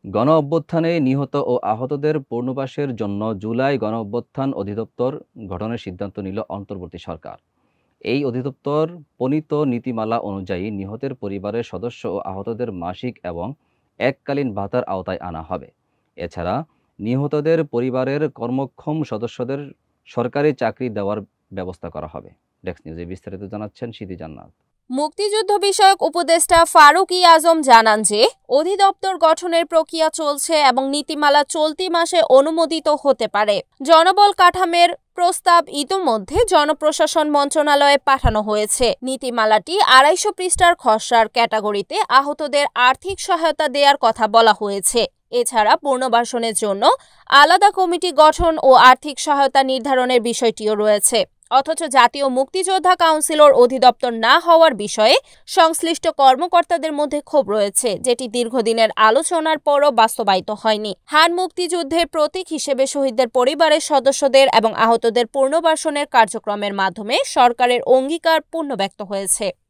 গণ-অভ্যুত্থানে নিহত ও আহতদের পুনর্বাসনের জন্য জুলাই গণ-অভ্যুত্থান অধিদপ্তর গঠনের সিদ্ধান্ত নিল অন্তর্বর্তী সরকার। এই অধিদপ্তর প্রণীত নীতিমালা অনুযায়ী নিহতের পরিবারের সদস্য ও আহতদের মাসিক এবং এককালীন ভাতার আওতায় আনা হবে। এছাড়া নিহতদের পরিবারের কর্মক্ষম সদস্যদের সরকারি চাকরি দেওয়ার ব্যবস্থা করা হবে। ডেস্ক নিউজে বিস্তারিত জানাচ্ছেন সিদি জান্নাত। মুক্তিযুদ্ধ বিষয়ক উপদেষ্টা ফারুক আজম জানান যে অধিদপ্তর গঠনের প্রক্রিয়া চলছে এবং নীতিমালা চলতি মাসে অনুমোদিত হতে পারে। জনবল কাঠামের প্রস্তাব ইতোমধ্যে জনপ্রশাসন মন্ত্রণালয়ে পাঠানো হয়েছে। নীতিমালাটি ২৫০ পৃষ্ঠার খসড়ার ক্যাটাগরিতে আহতদের আর্থিক সহায়তা দেওয়ার কথা বলা হয়েছে। এছাড়া পুনর্বাসনের জন্য আলাদা কমিটি গঠন ও আর্থিক সহায়তা নির্ধারণের বিষয়টিও রয়েছে। অথচ জাতীয় মুক্তিযোদ্ধা কাউন্সিলর অধিদপ্তর না হওয়ার বিষয়ে সংশ্লিষ্ট কর্মকর্তাদের মধ্যে ক্ষোভ রয়েছে, যেটি দীর্ঘদিনের আলোচনার পরও বাস্তবায়িত হয়নি। হান মুক্তিযুদ্ধের প্রতীক হিসেবে শহীদদের পরিবারের সদস্যদের এবং আহতদের পুনর্বাসনের কার্যক্রমের মাধ্যমে সরকারের অঙ্গীকার পূর্ণ ব্যক্ত হয়েছে।